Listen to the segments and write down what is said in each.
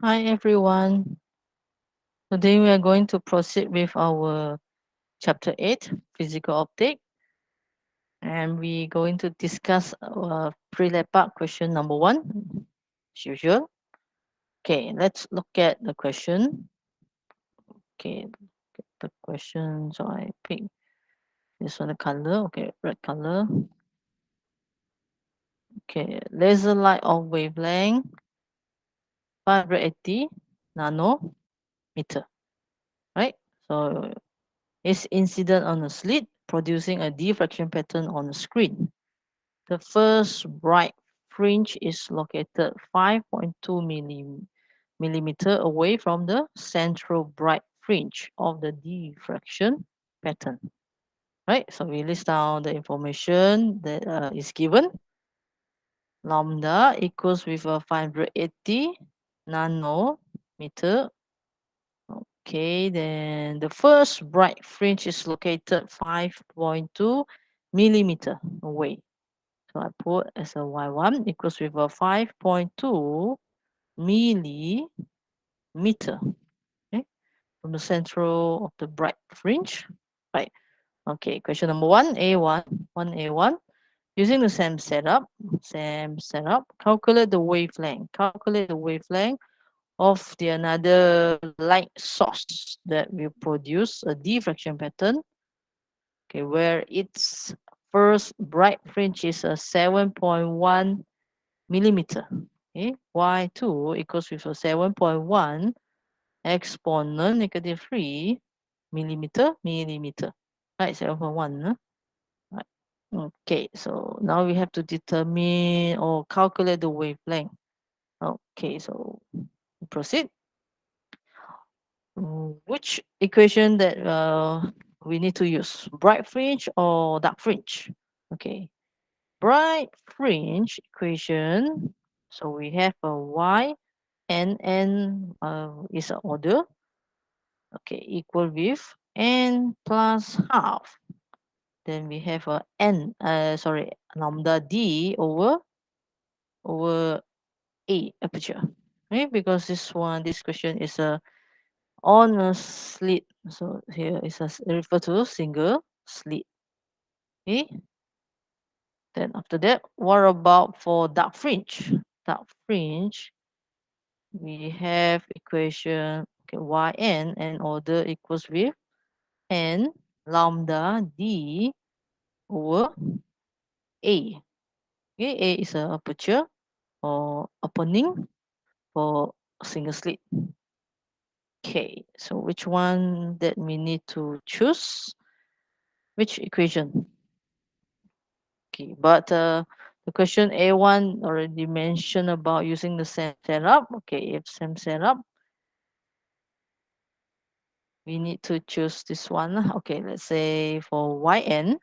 Hi everyone. Today we are going to proceed with our chapter 8, physical optic, and we're going to discuss pre-LEPAK question number 1 as usual. Okay, let's look at the question. Okay, the question, so I pick this one, the color. Okay, red color. Okay, laser light of wavelength 580 nanometer, right? So it's incident on a slit, producing a diffraction pattern on the screen. The first bright fringe is located 5.2 millimeter away from the central bright fringe of the diffraction pattern. Right, so we list down the information that is given. Lambda equals with a 580 nanometer. Okay, then the first bright fringe is located 5.2 millimeter away. So I put as a y1 equals with a 5.2 millimeter, okay, from the central of the bright fringe. Right. Okay, question number one, A1, 1A1. Using the same setup, calculate the wavelength. Calculate the wavelength of the another light source that will produce a diffraction pattern. Okay, where its first bright fringe is a 7.1 millimeter. Okay, y2 equals with a 7.1 exponent -3 millimeter. Right, 7.1. Right. Okay, so now we have to determine or calculate the wavelength. Okay, so proceed. Which equation that we need to use? Bright fringe or dark fringe? Okay, bright fringe equation. So we have a y n is an order. Okay, equal with n plus half. Then we have a lambda d over a aperture. Okay, because this question is on a slit. So here is refer to single slit. Okay. Then after that, what about for dark fringe? Dark fringe, we have equation, okay, yn and order equals with n lambda d over a. Okay, a is a aperture or opening for a single slit. Okay, so which one that we need to choose? Which equation? Okay, but the question A1 already mentioned about using the same setup. Okay, if same setup, we need to choose this one. Okay, let's say for yn.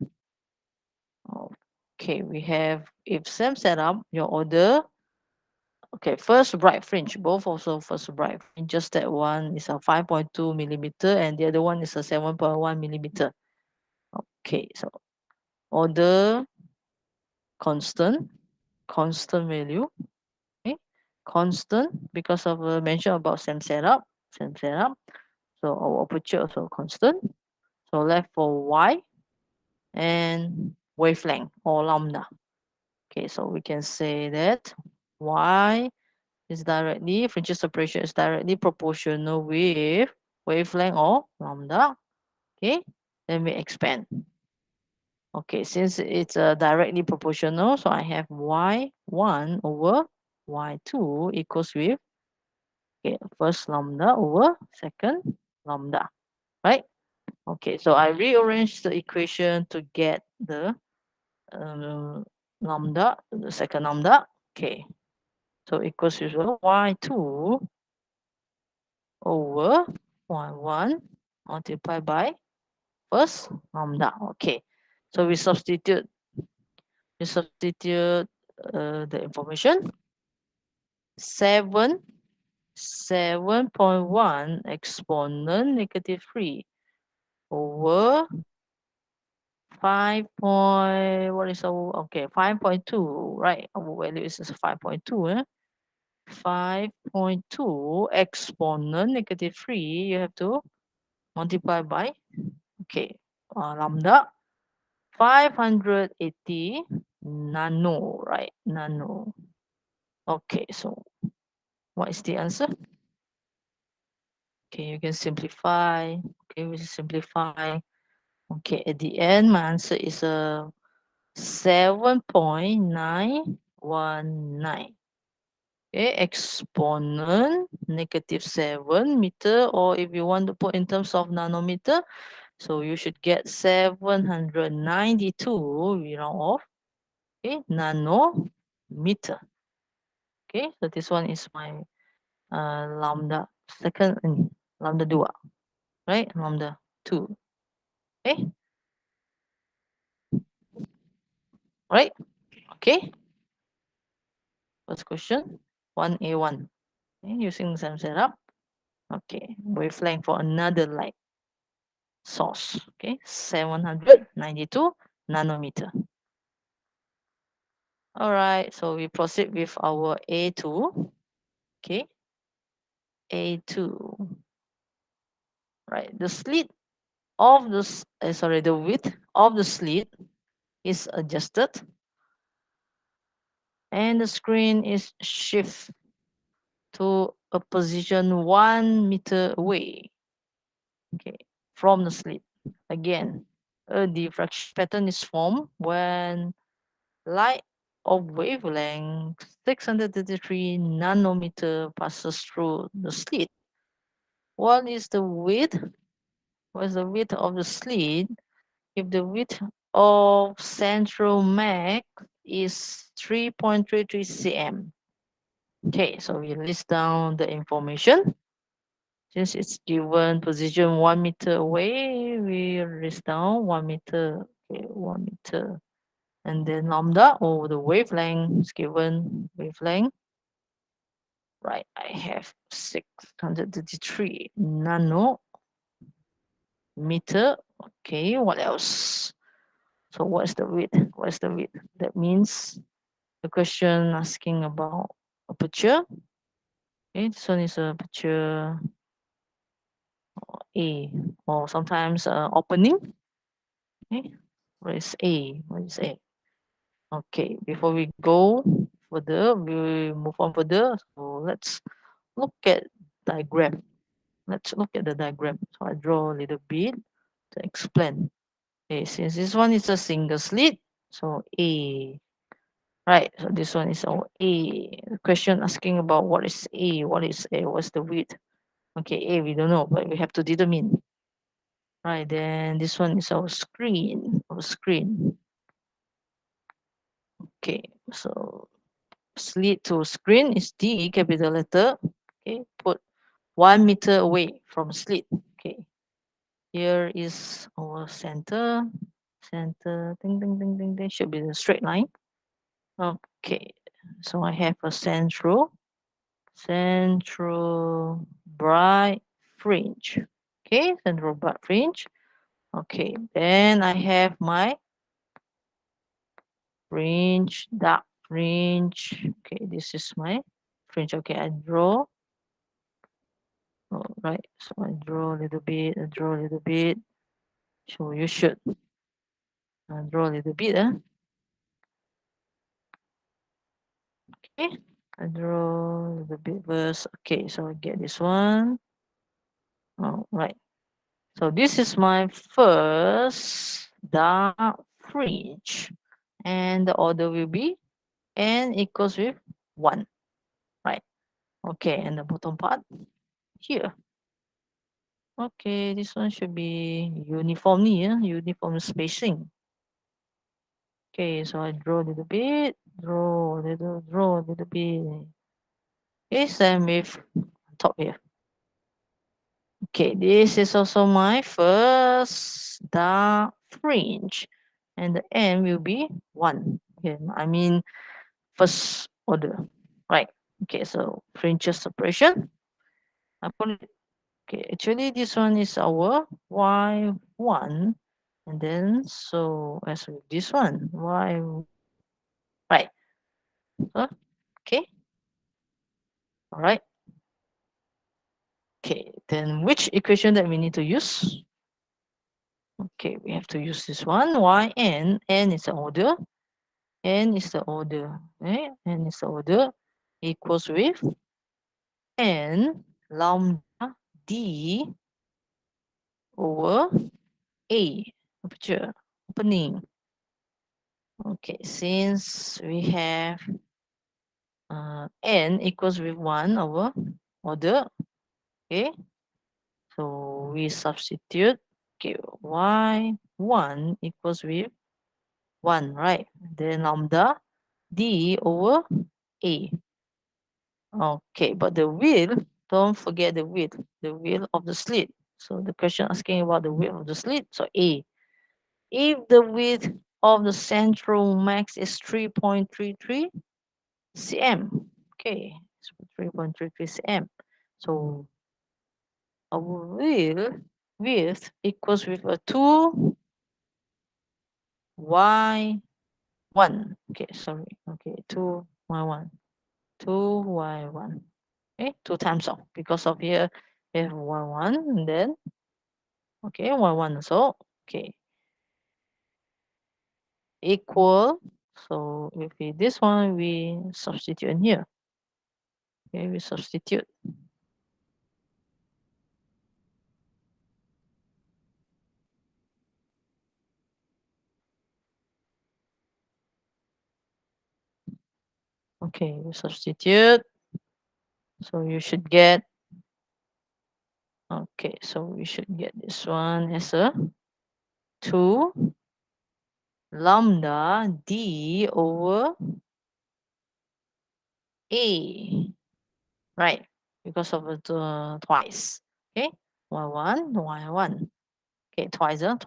Okay, we have if same setup, your order. Okay, first bright fringe, both also first bright fringe. Just that one is a 5.2 millimeter and the other one is a 7.1 millimeter. Okay, so order constant, constant value. Okay, constant because of mention about same setup, same setup. So our aperture also constant. So left for y and wavelength or lambda. Okay, so we can say that y is directly, fringe separation is directly proportional with wavelength or lambda. Okay, then we expand. Okay, since it's directly proportional, so I have y1 over y2 equals with, okay, first lambda over second lambda, right? Okay, so I rearrange the equation to get the lambda, the second lambda. Okay, so equals with y2 over y1 multiplied by first lambda. Okay, so we substitute the information. 7.1 exponent -3 over 5 point, what is our, okay, 5.2, right? Our value is 5.2, 5.2 exponent -3, you have to multiply by, okay, lambda 580 nano, right? Nano. Okay, so what is the answer? Okay, you can simplify. Okay, we simplify. Okay, at the end, my answer is 7.919. Okay, exponent -7 meter, or if you want to put in terms of nanometer, so you should get 792, we round off. Okay, nanometer. Okay, so this one is my lambda second, lambda 2, right? Lambda 2. Okay, right? Okay, first question 1A1. Okay, using the same setup. Okay, wavelength for another light source. Okay, 792 nanometer. All right, so we proceed with our A2. Okay, A2. Right, the slit of the the width of the slit is adjusted, and the screen is shift to a position 1 meter away, okay, from the slit. Again, a diffraction pattern is formed when light of wavelength 633 nanometer passes through the slit. What is the width? What is the width of the slit? If the width of central max is 3.33 cm. Okay, so we list down the information. Since it's given position 1 meter away, we list down 1 meter. Okay, 1 meter. And then lambda over the wavelength is given wavelength. Right, I have 633 nanometer. Okay, what else? So what's the width? What's the width? That means the question asking about aperture. Okay, this one is aperture A, or sometimes opening. Okay, what is A? What is A? Okay, before we go further, we move on further. So let's look at diagram. Let's look at the diagram. So I draw a little bit to explain. Okay, since this one is a single slit, so A. Right, so this one is our A. The question asking about what is A, what is A, what's the width? Okay, A we don't know, but we have to determine. Right, then this one is our screen. Our screen. Okay, so slit to screen is D, capital letter. Okay, put 1 meter away from slit. Okay, here is our center. Center, ding, ding, ding, ding, ding, should be the straight line. Okay, so I have a central bright fringe. Okay, central bright fringe. Okay, then I have my fringe, dark fringe. Okay, this is my fringe. Okay, I draw. All right, so I draw a little bit, I draw a little bit. So you should draw a little bit. Okay, I draw a little bit first. Okay, so I get this one. All right. So this is my first dark fringe. And the order will be n equals with 1. Right. Okay, and the bottom part here. Okay, this one should be uniformly, uniform spacing. Okay, so I draw a little bit, draw a little bit. Okay, same with top here. Okay, this is also my first dark fringe. And the n will be 1. Okay, I mean first order. Right. Okay, so fringes separation. I put it, okay, actually this one is our y1. And then so as with this one, y, right. So, okay. All right. Okay, then which equation that we need to use? Okay, we have to use this one. N is the order. N is the order. Okay, N is the order equals with N lambda D over A. Aperture, opening. Okay, since we have N equals with 1 over order. Okay, so we substitute. Okay, Y1 equals with 1, right? Then lambda D over A. Okay, but the width, don't forget the width of the slit. So the question asking about the width of the slit, so A. If the width of the central max is 3.33 cm, okay, so 3.33 cm. So our width equals with a 2y1. Okay, sorry. Okay, 2y1. 2y1. Okay, 2 times off because of here we have y1 and then okay y1 so okay equal. So if we this one we substitute in here. Okay, we substitute. Okay, we substitute. So you should get okay, so we should get this one as a 2 lambda d over a, right? Because of the twice. Okay, y1 y1. Okay, twice of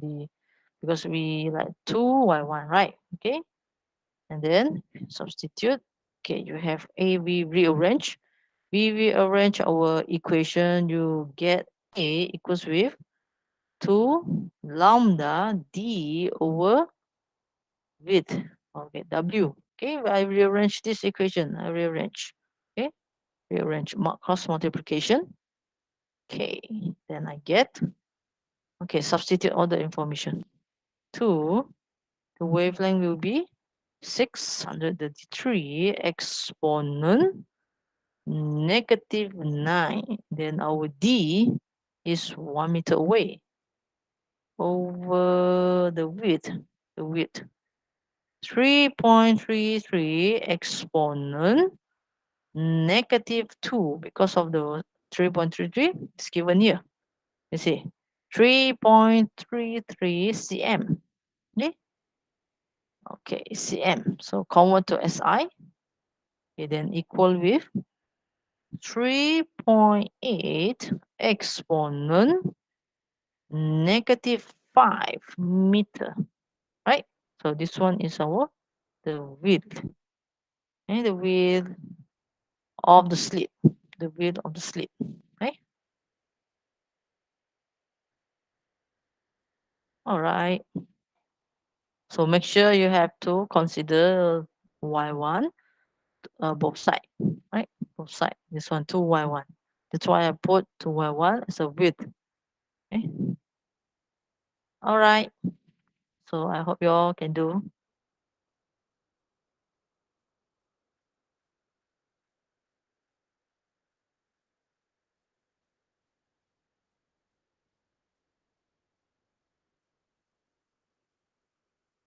the because we like 2y1, right? Okay, and then substitute. Okay, you have a, we rearrange our equation. You get a equals with 2 lambda d over width. Okay, w. Okay, I rearrange this equation. I rearrange. Okay, rearrange cross multiplication. Okay, then I get. Okay, substitute all the information. 2, the wavelength will be 633 exponent -9. Then our D is 1 meter away over the width. 3.33 exponent -2 because of the 3.33 is given here. You see, 3.33 cm. Okay, okay, cm. So convert to SI. Okay, then equal with 3.8 exponent -5 meter, right? So this one is our the width, and the width of the slit, right? All right. So make sure you have to consider y1 both side, right? Both side. This one 2y1. That's why I put 2y1 as a width. Okay. All right. So I hope you all can do